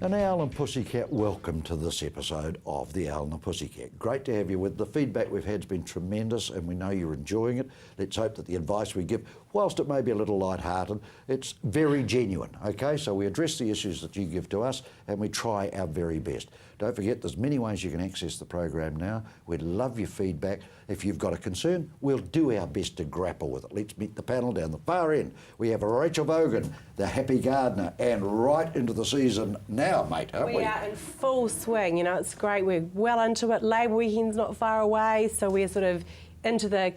An Owl and Pussycat, welcome to this episode of The Owl and the Pussycat. Great to have you with. The feedback we've had has been tremendous and we know you're enjoying it. Let's hope that the advice we give, whilst it may be a little light-hearted, it's very genuine, okay? So we address the issues that you give to us and we try our very best. Don't forget, there's many ways you can access the program now. We'd love your feedback. If you've got a concern, we'll do our best to grapple with it. Let's meet the panel down the far end. We have Rachel Vogan, the happy gardener, and right into the season now, mate, aren't we? We are in full swing, you know, it's great. We're well into it. Labour weekend's not far away, so we're sort of into the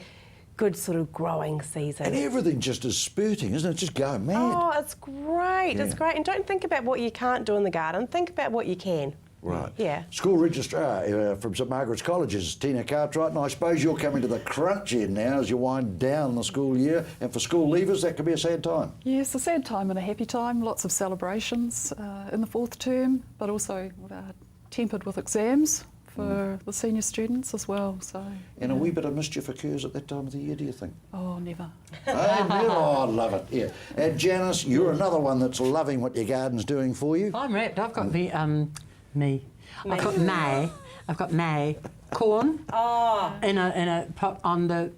good sort of growing season. And everything just is spurting, isn't it? Just going mad. Oh, it's great, Yeah. it's great. And don't think about what you can't do in the garden, think about what you can. Right. Yeah. School registrar from St Margaret's College is Tina Cartwright, and I suppose you're coming to the crunch end now as you wind down the school year, and for school leavers that could be a sad time. Yes, a sad time and a happy time. Lots of celebrations in the fourth term, but also tempered with exams for the senior students as well. So. And a wee bit of mischief occurs at that time of the year, do you think? Oh, never. Oh, never. Oh, I love it, yeah. And Janice, you're another one that's loving what your garden's doing for you. I'm wrapped. I've got the I've got May corn in a pot on the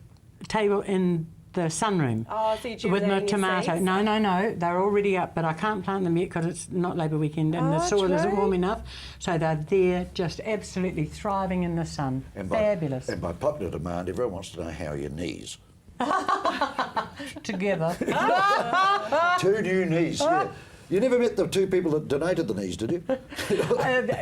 table in the sunroom. Oh, so you're with my germinating tomato. seeds? No, they're already up, but I can't plant them yet because it's not Labour weekend and the soil isn't warm enough. So they're there, just absolutely thriving in the sun. Fabulous. And by popular demand, everyone wants to know how are your knees. Together. 2 new knees, yeah. You never met the 2 people that donated the knees, did you?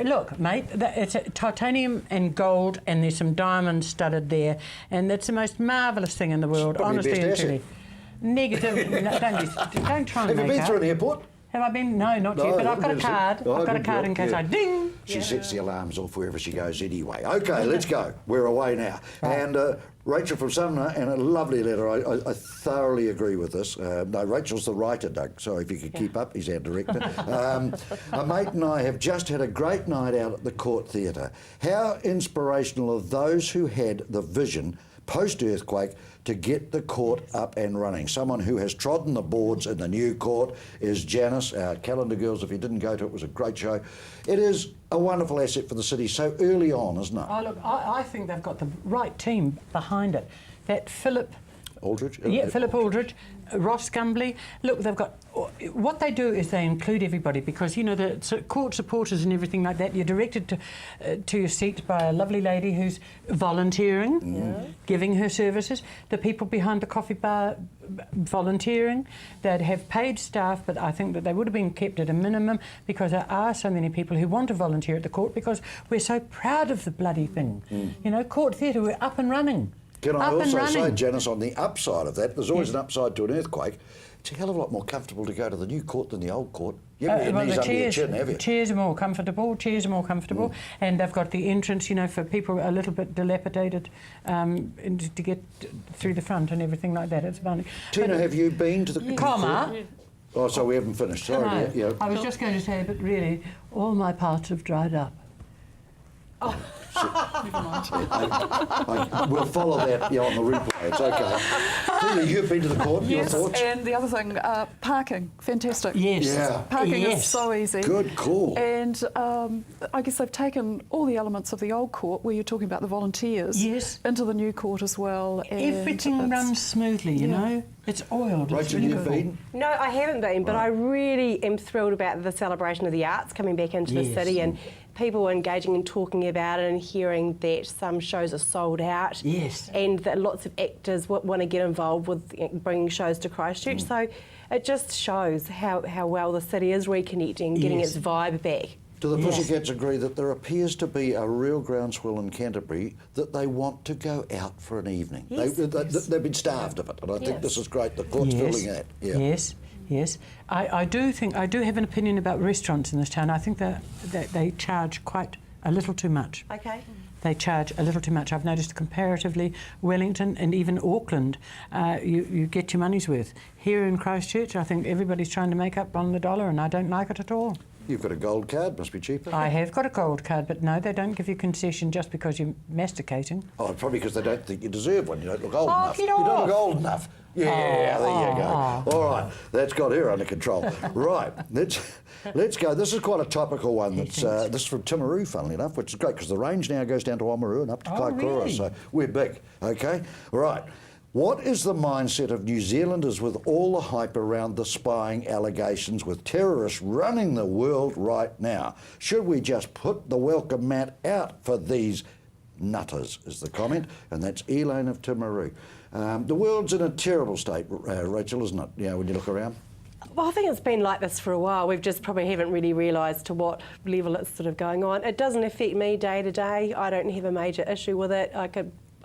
Look, mate, it's titanium and gold, and there's some diamonds studded there, and that's the most marvellous thing in the world, Probably honestly your and best truly. Negative, no, don't try and Have you make been up. through an airport? Have I been? No, not yet, but I've got a card. Oh, I've got a good card job, in case yeah. I ding. She sets the alarms off wherever she goes anyway. OK, let's go. We're away now. Right. And Rachel from Sumner, and a lovely letter. I thoroughly agree with this. No, Rachel's the writer, Doug, so if you could keep up, he's our director. A mate and I have just had a great night out at the Court Theatre. How inspirational are those who had the vision post-earthquake to get the court up and running. Someone who has trodden the boards in the new court is Janice, our calendar girls. If you didn't go to it, it was a great show. It is a wonderful asset for the city so early on, isn't it? Oh, look, I think they've got the right team behind it. That Philip Aldridge? Philip Aldridge, Ross Gumbly. Look, they've got... What they do is they include everybody because, you know, the court supporters and everything like that, you're directed to your seat by a lovely lady who's volunteering, giving her services. The people behind the coffee bar volunteering. They'd have paid staff, but I think that they would have been kept at a minimum because there are so many people who want to volunteer at the court because we're so proud of the bloody thing. You know, Court Theatre, we're up and running. Can I also say, Janice, on the upside of that, there's always an upside to an earthquake. It's a hell of a lot more comfortable to go to the new court than the old court. You haven't got your knees under your chin, have you? Chairs are more comfortable, and they've got the entrance, you know, for people a little bit dilapidated to get through the front and everything like that. It's funny. Tina, have you been to the court? Oh, so we haven't finished. Sorry. No, yeah. I was just going to say, but really, all my parts have dried up. Oh. Never mind. We'll follow that on the replay. It's OK. Tina, you've been to the court. Yes, your thoughts? and the other thing, parking, fantastic. Yes. Yeah. Parking is so easy. Good call. And I guess they've taken all the elements of the old court, where you're talking about the volunteers, into the new court as well. And everything runs smoothly, you know. It's oiled. Rachel, you've been? No, I haven't been, but I really am thrilled about the celebration of the arts coming back into the city and people engaging and talking about it and hearing that some shows are sold out. Yes. And that lots of actors want to get involved with bringing shows to Christchurch. So it just shows how well the city is reconnecting, getting its vibe back. Do the Pussycats agree that there appears to be a real groundswell in Canterbury that they want to go out for an evening? Yes. They've been starved of it, and I think this is great. The court's filling that. Yeah. Yes. I do have an opinion about restaurants in this town. I think that they charge quite a little too much. Okay. They charge a little too much. I've noticed comparatively Wellington and even Auckland, you get your money's worth. Here in Christchurch, I think everybody's trying to make up on the dollar, and I don't like it at all. You've got a gold card, must be cheaper. I have got a gold card, but no, they don't give you concession just because you're masticating. Oh, probably because they don't think you deserve one. You don't look old Oh, enough. get You don't off. look old enough. Yeah, there you go. All right, that's got her under control. Right, let's go. This is quite a topical one. This is from Timaru, funnily enough, which is great because the range now goes down to Oamaru and up to Kaikoura, really? so we're big. Okay, right. What is the mindset of New Zealanders with all the hype around the spying allegations with terrorists running the world right now? Should we just put the welcome mat out for these nutters, is the comment, and that's Elaine of Timaru. The world's in a terrible state, Rachel, isn't it? You know, when you look around. Well, I think it's been like this for a while. We've just probably haven't really realised to what level it's sort of going on. It doesn't affect me day to day. I don't have a major issue with it.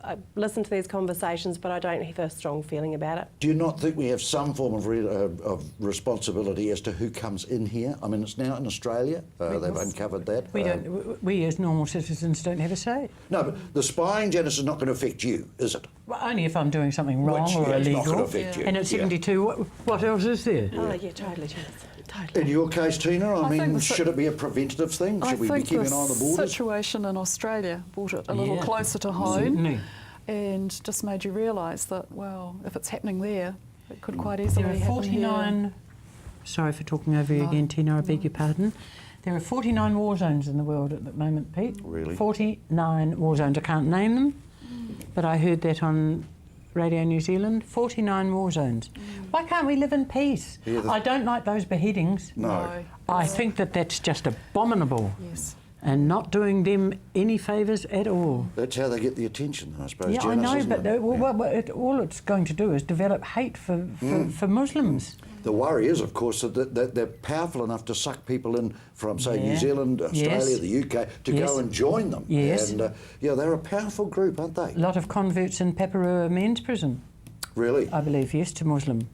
I listen to these conversations, but I don't have a strong feeling about it. Do you not think we have some form of responsibility as to who comes in here? I mean, it's now in Australia. They've uncovered that. We as normal citizens don't have a say. No, but the spying, Janice, is not going to affect you, is it? Well, only if I'm doing something wrong Which, or yeah, it's not illegal. gonna affect you. And at 72, what else is there? Oh, yeah, totally, Janice. Totally. In your case, Tina, I mean, think should it be a preventative thing? Should we be think keeping the an eye on the borders? situation in Australia brought it a little closer to home. Certainly. And just made you realise that, well, if it's happening there, it could quite easily There are happen 49... here. Sorry for talking over you again, Tina, I beg your pardon. There are 49 war zones in the world at the moment, Pete. Really? 49 war zones. I can't name them, but I heard that on Radio New Zealand. 49 war zones. Why can't we live in peace? Yeah, I don't like those beheadings. No. I think that that's just abominable. Yes. And not doing them any favours at all. That's how they get the attention, I suppose. Yeah, I Janice, know, isn't but it? all it's going to do is develop hate for Muslims. The worry is, of course, that they're powerful enough to suck people in from, say, New Yeah. Zealand, Australia, Yes. the UK, to Yes. go and join them. Yes. And, yeah, they're a powerful group, aren't they? A lot of converts in Paparua men's prison, Really? I believe, yes, to Muslim.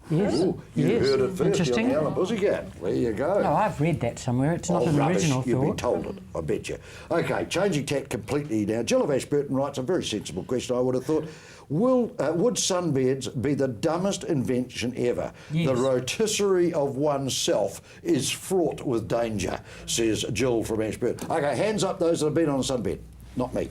Yes. Ooh, you yes. heard it first Interesting. on the Alan Pussycat. There you go. No, I've read that somewhere. It's not an rubbish. original You've been thought. told it, I bet you. OK, changing tack completely now. Jill of Ashburton writes a very sensible question, I would have thought. Would sunbeds be the dumbest invention ever? Yes. The rotisserie of oneself is fraught with danger, says Jill from Ashburton. OK, hands up those that have been on a sunbed. Not me.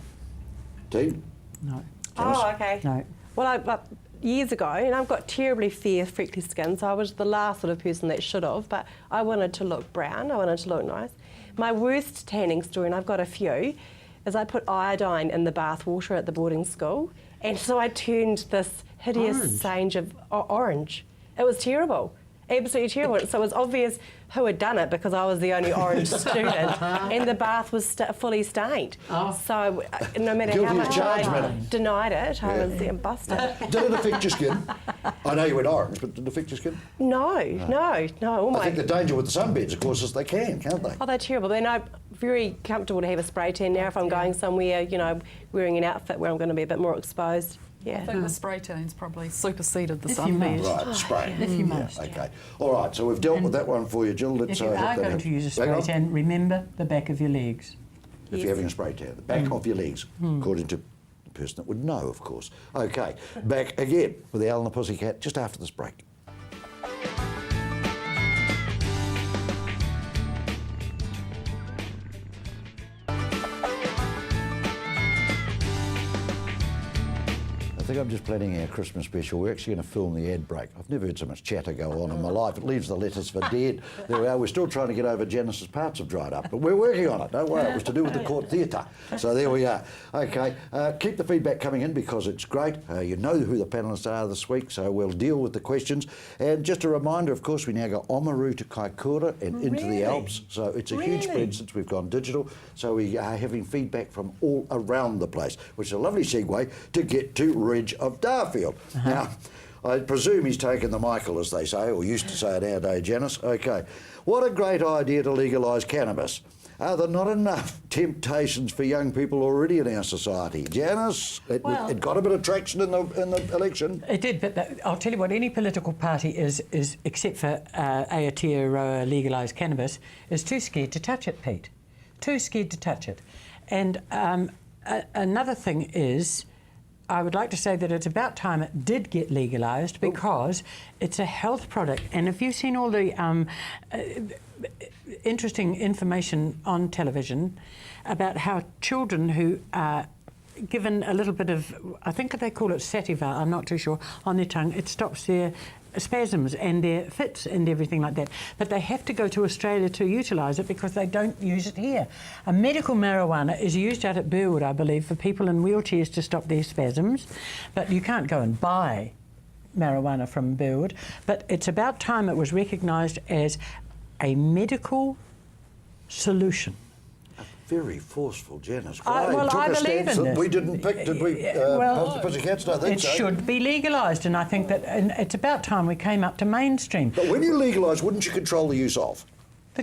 Team? No. Oh, okay. No. Well, years ago, and I've got terribly fair, freckly skin, so I was the last sort of person that should have, but I wanted to look brown, I wanted to look nice. My worst tanning story, and I've got a few, is I put iodine in the bath water at the boarding school, and so I turned this hideous change of orange. It was terrible. Absolutely terrible. So it was obvious who had done it because I was the only orange student, and the bath was fully stained. So no matter Guilty how as much charged, I madam. denied it, I was busted. Did it affect your skin? I know you went orange, but did it affect your skin? No. All I think the danger with the sunbeds, of course, is they can, can't they? Oh, they're terrible. Then I'm very comfortable to have a spray tan now if I'm going somewhere, you know, wearing an outfit where I'm going to be a bit more exposed. Yeah. I think the spray tan's probably superseded the If you sunbed. must. Right, spray. If you must. Okay. All right, so we've dealt with that one for you, Jill. Let's If you hope are that going to use a Hang spray on. tan, remember the back of your legs. If you're having a spray tan, the back of your legs, according to the person that would know, of course. Okay, back again with the Alan the Pussycat just after this break. I think I'm just planning our Christmas special. We're actually going to film the ad break. I've never heard so much chatter go on in my life. It leaves the letters for dead. There we are. We're still trying to get over Janice's parts have dried up, but we're working on it. Don't worry. It was to do with the court theatre. So there we are. Okay. Keep the feedback coming in because it's great. You know who the panellists are this week, so we'll deal with the questions. And just a reminder, of course, we now go Oamaru to Kaikoura and into the Really? Alps. So it's a huge spread since we've gone digital. So we are having feedback from all around the place, which is a lovely segue to get to Reg of Darfield. Now, I presume he's taken the Michael, as they say, or used to say it our day, Janice. Okay. What a great idea to legalise cannabis. Are there not enough temptations for young people already in our society? Janice, it got a bit of traction in the election. It did, but I'll tell you what, any political party is except for Aotearoa legalised cannabis, is too scared to touch it, Pete. Too scared to touch it. And another thing is, I would like to say that it's about time it did get legalised, because it's a health product. And if you've seen all the interesting information on television about how children who are given a little bit of, I think they call it sativa, I'm not too sure, on their tongue, it stops their spasms and their fits and everything like that. But they have to go to Australia to utilise it because they don't use it here. A medical marijuana is used out at Burwood, I believe, for people in wheelchairs to stop their spasms, but you can't go and buy marijuana from Burwood. But it's about time it was recognised as a medical solution. Very forceful, Janice. Well, I believe in this. We didn't pick, did we? Well, Pussycats, I think it so. should be legalised, and I think that it's about time we came up to mainstream. But when you legalise, wouldn't you control the use of?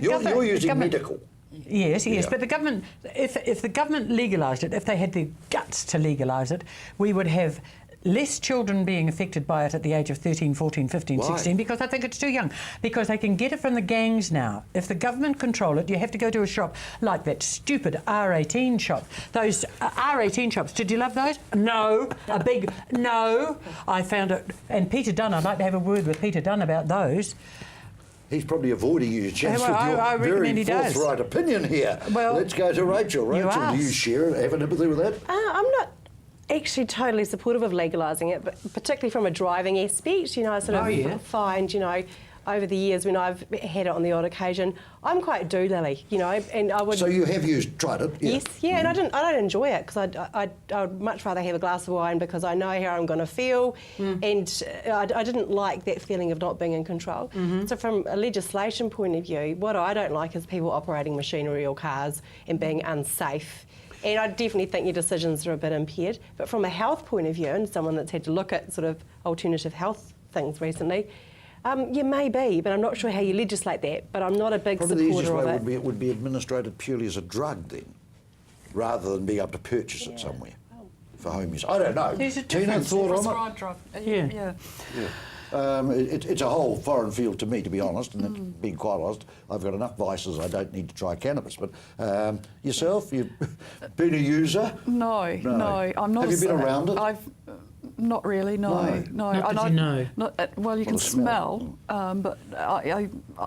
You're using medical. Yes, but the government, if the government legalised it, if they had the guts to legalise it, we would have less children being affected by it at the age of 13, 14, 15, Why? 16, because I think it's too young. Because they can get it from the gangs now. If the government control it, you have to go to a shop like that stupid R18 shop. Those R18 shops, did you love those? No. A big no. I found it. And Peter Dunn, I'd like to have a word with Peter Dunn about those. He's probably avoiding you, Janice, Well, with your I recommend he very does. forthright opinion here. Well, let's go to Rachel. Rachel, do you asked. share, have an empathy with that? I'm not actually totally supportive of legalising it, but particularly from a driving aspect. You know, I sort of find, you know, over the years when I've had it on the odd occasion, I'm quite doolally, you know, and I would. So you have tried it? Yeah. Yes, yeah, and I don't enjoy it because I would much rather have a glass of wine because I know how I'm going to feel, and I didn't like that feeling of not being in control. So from a legislation point of view, what I don't like is people operating machinery or cars and being unsafe. And I definitely think your decisions are a bit impaired. But from a health point of view, and someone that's had to look at sort of alternative health things recently, you may be, but I'm not sure how you legislate that. But I'm not a big Probably supporter the of easiest it. way would be administrated purely as a drug then, rather than being able to purchase it somewhere for home use. I don't know. There's a Tina, difference. thought on it? Prescribed drug. Yeah. It's a whole foreign field to me, to be honest, and being quite honest, I've got enough vices, I don't need to try cannabis. But yourself, you've been a user? No, I'm not. Have you been around it? I've not really. No. Not that you know. Well, you can smell, but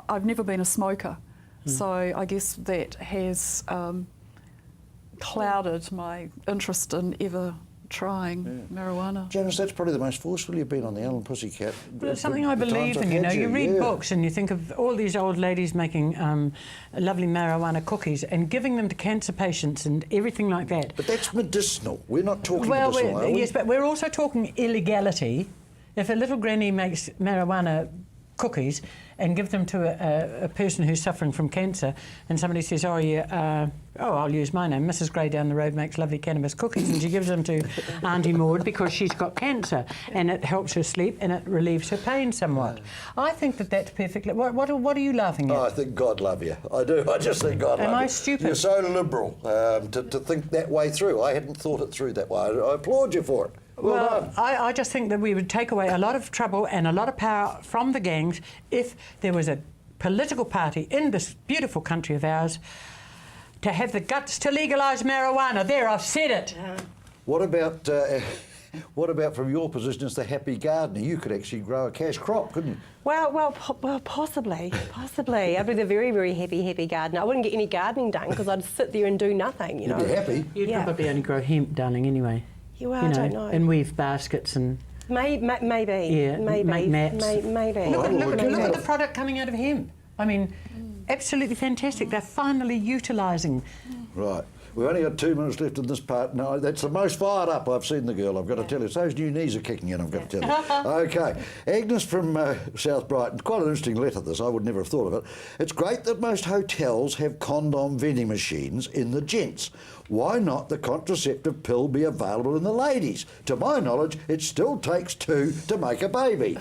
I've never been a smoker, so I guess that has clouded my interest in ever trying marijuana. Janice, that's probably the most forceful you've been on the Alan Pussycat. But it's something I the times believe I've in, you know. had You read books and you think of all these old ladies making lovely marijuana cookies and giving them to cancer patients and everything like that. But that's medicinal. We're not talking Well, medicinal, are we? yes, but we're also talking illegality. If a little granny makes marijuana cookies and give them to a person who's suffering from cancer, and somebody says, oh, yeah, I'll use my name, Mrs. Gray down the road makes lovely cannabis cookies, and she gives them to Auntie Maud because she's got cancer, and it helps her sleep and it relieves her pain somewhat. I think that that's perfectly... What are you laughing at? Oh, I think God love you. I do. I just think God love you. Am I stupid? You're so liberal to think that way through. I hadn't thought it through that way. I applaud you for it. Well done. I just think that we would take away a lot of trouble and a lot of power from the gangs if there was a political party in this beautiful country of ours to have the guts to legalise marijuana. There, I've said it. What about from your position as the happy gardener? You could actually grow a cash crop, couldn't you? Well, possibly. I'd be the very, very happy gardener. I wouldn't get any gardening done because I'd sit there and do nothing, you know. You'd be happy. You'd Yeah. probably only grow hemp, darling, anyway. Yeah, well, I don't know. And weave baskets and... Maybe. Yeah, Maybe. make mats. Maybe. Oh, Look maybe. at the product coming out of hemp. I mean, absolutely fantastic. They're finally utilising... Right. We've only got 2 minutes left in this part. No, that's the most fired up I've seen the girl, I've got to tell you. Those new knees are kicking in, I've got to tell you. OK. Agnes from South Brighton. Quite an interesting letter, this. I would never have thought of it. It's great that most hotels have condom vending machines in the gents. Why not the contraceptive pill be available in the ladies? To my knowledge, it still takes 2 to make a baby.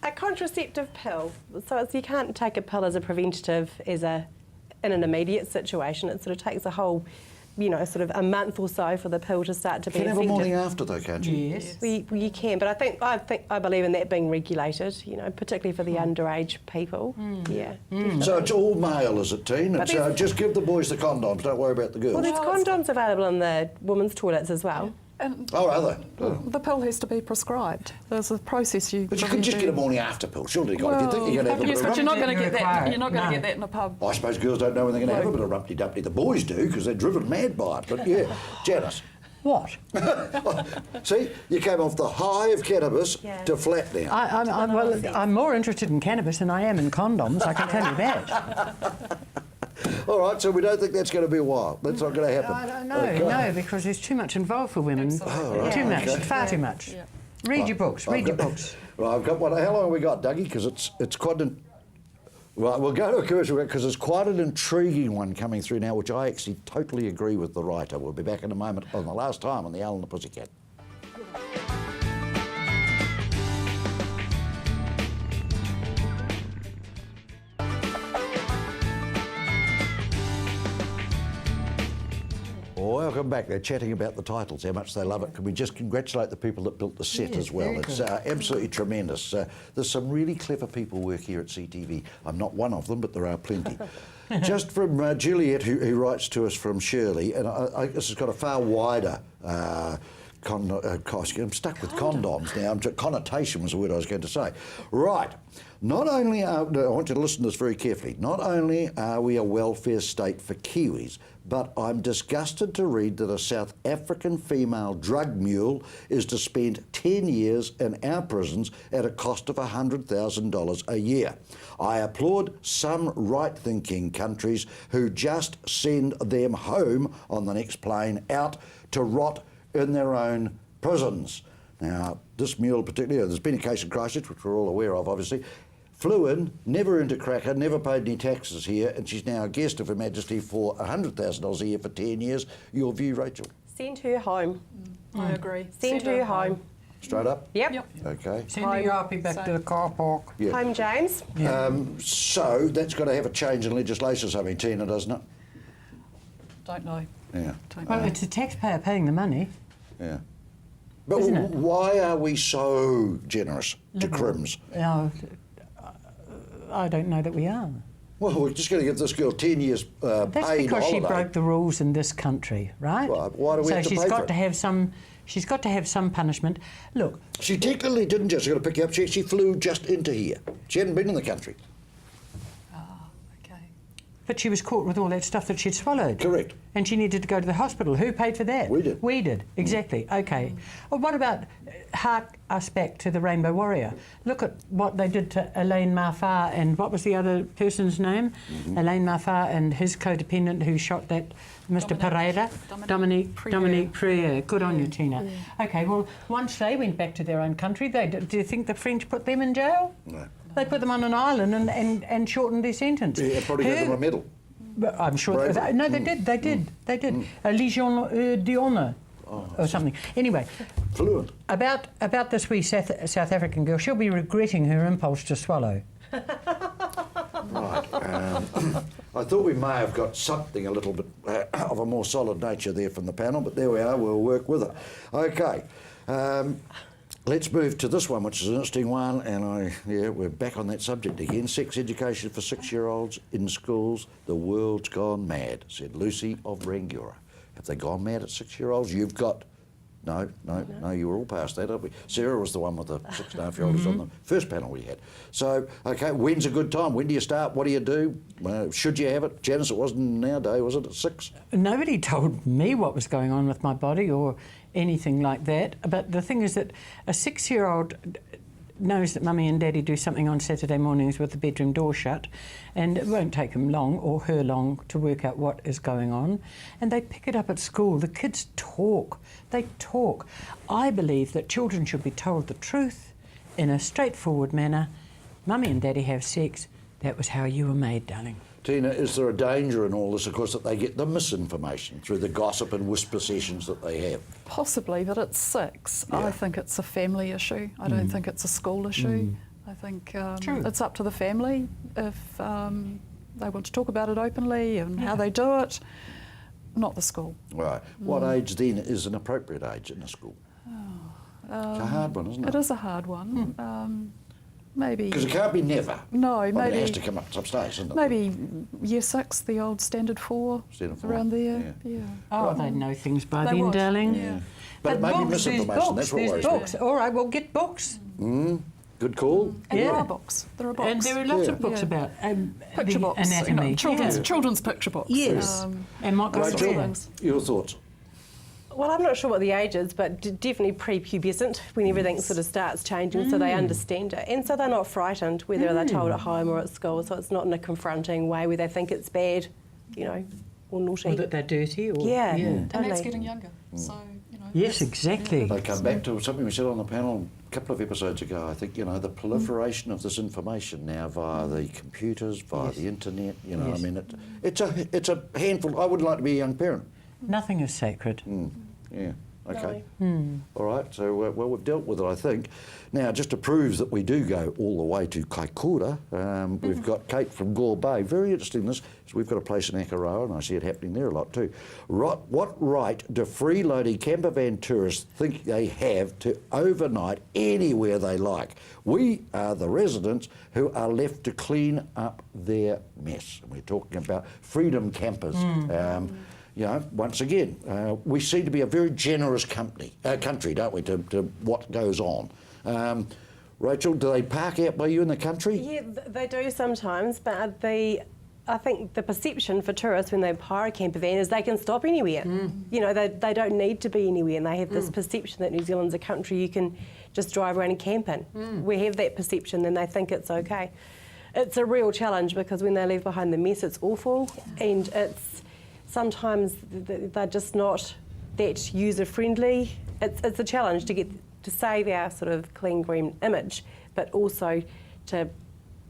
A contraceptive pill. So you can't take a pill as a preventative in an immediate situation. It sort of takes a whole, you know, sort of a month or so for the pill to start to be You can have a effective. morning after though, can't you? Yes. Well, you can, but I believe in that being regulated, you know, particularly for the underage people. Yeah. So it's all male, is it, Teen? It's, there's- just give the boys the condoms, don't worry about the girls. Well, there's condoms available in the women's toilets as well. And Oh, are they? Oh. the pill has to be prescribed. There's a process you. But you can just get a morning after pill, surely. Well, if you think you're going to have a yes, bit but of you're not going to You get that. require it. You're not going to No. get that in a pub. I suppose girls don't know when they're going to have a bit of rumpty-dumpty. The boys do because they're driven mad by it. But yeah, Janice. What? See, you came off the high of cannabis Yeah. to flat now. I'm more interested in cannabis than I am in condoms, I can tell you that. All right, so we don't think that's going to be a while. That's not going to happen. I don't know, Okay. no, because there's too much involved for women. Absolutely. Too much, okay. far too much. Yeah. Read your books, read your got- books. Right, I've got one. How long have we got, Dougie? Because it's quite an... Right, we'll go to a commercial because it's quite an intriguing one coming through now, which I actually totally agree with the writer. We'll be back in a moment on the last time on the Owl and the Pussycat. Welcome back. They're chatting about the titles, how much they love it. Can we just congratulate the people that built the set Yes, as well? very It's good. absolutely tremendous. There's some really clever people work here at CTV. I'm not one of them, but there are plenty. Just from Juliet, who writes to us from Shirley, and this has got a far wider I'm stuck with condoms now. Connotation was the word I was going to say. Right. Not only I want you to listen to this very carefully. Not only are we a welfare state for Kiwis, but I'm disgusted to read that a South African female drug mule is to spend 10 years in our prisons at a cost of $100,000 a year. I applaud some right-thinking countries who just send them home on the next plane out to rot in their own prisons. Now, this mule particularly, there's been a case in Christchurch, which we're all aware of, obviously, flew in, never into cracker, never paid any taxes here, and she's now a guest of Her Majesty for $100,000 a year for 10 years. Your view, Rachel? Send her home. I agree. Send her home. Straight up? Yep. Okay. Send the Yappy back to the car park. Yeah. Home, James. So that's got to have a change in legislation, something, Tina, doesn't it? Don't know. Yeah. Don't Well, know. it's the taxpayer paying the money. Yeah. But Isn't it? why are we so generous to crims? I don't know that we are. Well, we're just going to give this girl 10 years That's paid because she holiday. broke the rules in this country, right? Right, why do we so have to she's pay got for it? to have some. She's got to have some punishment. Look, She technically didn't just go to pick you up. She actually flew just into here. She hadn't been in the country. Okay. but she was caught with all that stuff that she'd swallowed. Correct. And she needed to go to the hospital. Who paid for that? We did. We did, exactly. Okay. Well, what about, hark us back to the Rainbow Warrior. Look at what they did to Elaine Marfar and what was the other person's name? Elaine Marfar and his codependent who shot that Mr. Pereira. Dominique Prieur. Good on you, Tina. Yeah. Okay, well, once they went back to their own country, do you think the French put them in jail? No. They put them on an island and shortened their sentence. Yeah, probably gave them a medal. But I'm sure. No, they did. They did. They did. A Légion d'honneur or something. Anyway, Fluent. about this wee South African girl, she'll be regretting her impulse to swallow. Right. I thought we may have got something a little bit of a more solid nature there from the panel, but there we are. We'll work with it. Okay. Let's move to this one, which is an interesting one, and we're back on that subject again. Sex education for 6-year-olds in schools. The world's gone mad, said Lucy of Rangiora. Have they gone mad at 6-year-olds? You've got... No, you were all past that, aren't we? Sarah was the one with the 6.5-year-old who's on the first panel we had. So, okay, when's a good time? When do you start? What do you do? Should you have it? Janice, it wasn't in our day, was it, at 6? Nobody told me what was going on with my body or anything like that. But the thing is that a 6-year-old knows that mummy and daddy do something on Saturday mornings with the bedroom door shut, and it won't take him long or her long to work out what is going on, and they pick it up at school. The kids talk. They talk. I believe that children should be told the truth in a straightforward manner. Mummy and daddy have sex. That was how you were made, darling. Tina, is there a danger in all this, of course, that they get the misinformation through the gossip and whisper sessions that they have? Possibly, but at 6, I think it's a family issue. I don't think it's a school issue. I think it's up to the family if they want to talk about it openly and how they do it, not the school. Right. What age then is an appropriate age in a school? It's a hard one, isn't it? It is a hard one. maybe. Because it can't be never. No, I mean, maybe. it has to come up some stage, doesn't it? Maybe year 6, the old standard 4, Standard 4, around there. yeah. Yeah. Oh, they know things by They then, would, darling. yeah. But it may be books, misinformation, that's what there's worries me. books. All right, well, get books. Good call. And Yeah. there are books. There are books. And there are lots of books Yeah. about picture the books. anatomy. Children's picture books. Yes. And what goes Rachel, there. your thoughts? Well, I'm not sure what the age is, but definitely prepubescent, when everything sort of starts changing, so they understand it. And so they're not frightened, whether they're told at home or at school, so it's not in a confronting way where they think it's bad, you know, or naughty. Or that they're dirty. Or, Yeah. And that's Totally. getting younger. So, you know. Yes, exactly. They come back to something we said on the panel a couple of episodes ago. I think, you know, the proliferation of this information now via the computers, via the internet, you know, Yes. I mean, it's a handful. I would like to be a young parent. Nothing is sacred. Yeah, okay. All right, so, well, we've dealt with it, I think. Now, just to prove that we do go all the way to Kaikoura, we've got Kate from Gore Bay. Very interesting, this. So we've got a place in Akaroa, and I see it happening there a lot too. What right do freeloading camper van tourists think they have to overnight anywhere they like? We are the residents who are left to clean up their mess. And we're talking about freedom campers. You know, once again, we seem to be a very generous country, don't we, to what goes on. Rachel, do they park out by you in the country? Yeah, they do sometimes, but I think the perception for tourists when they hire a camper van is they can stop anywhere. You know, they don't need to be anywhere, and they have this perception that New Zealand's a country you can just drive around and camp in. We have that perception, and they think it's okay. It's a real challenge because when they leave behind the mess, it's awful, and it's sometimes they're just not that user-friendly. It's a challenge to get to save our sort of clean green image, but also to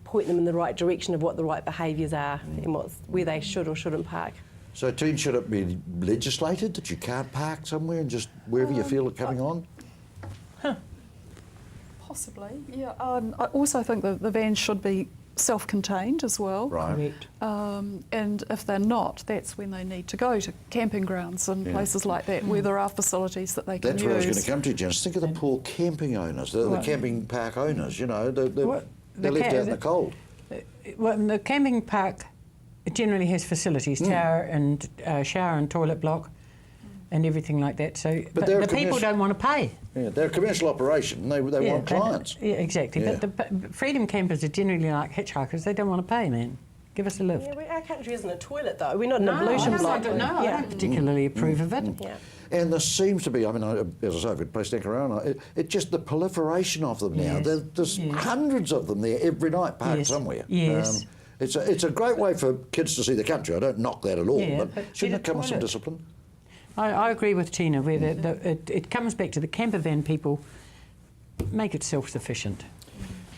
point them in the right direction of what the right behaviours are and where they should or shouldn't park. So, team, should it be legislated that you can't park somewhere and just wherever you feel it coming on? Possibly, yeah. I also think that the vans should be self-contained as well. Right. Correct. And if they're not, that's when they need to go to camping grounds and places like that where there are facilities that they can That's use. where I was going to come to, Janice. Think of the poor camping owners, the camping park owners, you know, they're left out in the cold. Well, the camping park generally has facilities, shower and toilet block, and everything like that. So, but they're the a people don't want to pay. Yeah, they're a commercial operation. They want clients. Yeah, exactly. Yeah. But the freedom campers are generally like hitchhikers. They don't want to pay, man. Give us a lift. Yeah, our country isn't a toilet though. We're not an ablution block. I don't particularly approve of it. Yeah. And there seems to be, I mean, as I say, I've got a place down around, it's just the proliferation of them now. Yes. There's hundreds of them there every night parked Yes. somewhere. Yes. It's a great way for kids to see the country. I don't knock that at all, Yeah, but but shouldn't get it a come with some toilet. discipline? I agree with Tina where it comes back to the camper van people. Make it self-sufficient.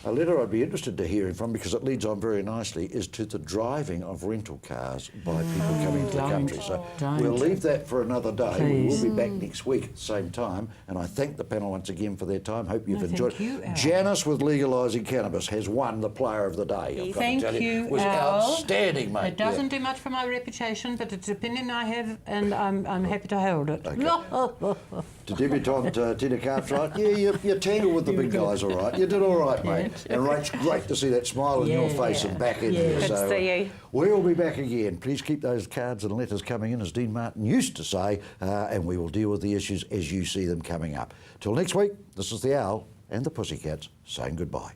A letter I'd be interested to hearing from, because it leads on very nicely, is to the driving of rental cars by people coming to the Don't. country. So Don't. we'll leave that for another day. Please. We will be back next week at the same time, and I thank the panel once again for their time. Hope you've No, enjoyed. thank you, Al. Janice with legalising cannabis has won the player of the day. I've got Thank to tell you, It was Al. outstanding, mate. It doesn't do much for my reputation, but it's an opinion I have, and I'm happy to hold it. To debutante Tina Cartwright, yeah, you tangled with the big guys all right. You did all right, mate. And Rach, great to see that smile on your face and back in here. Good to see you. We'll be back again. Please keep those cards and letters coming in, as Dean Martin used to say, and we will deal with the issues as you see them coming up. Till next week, this is the Owl and the Pussycats saying goodbye.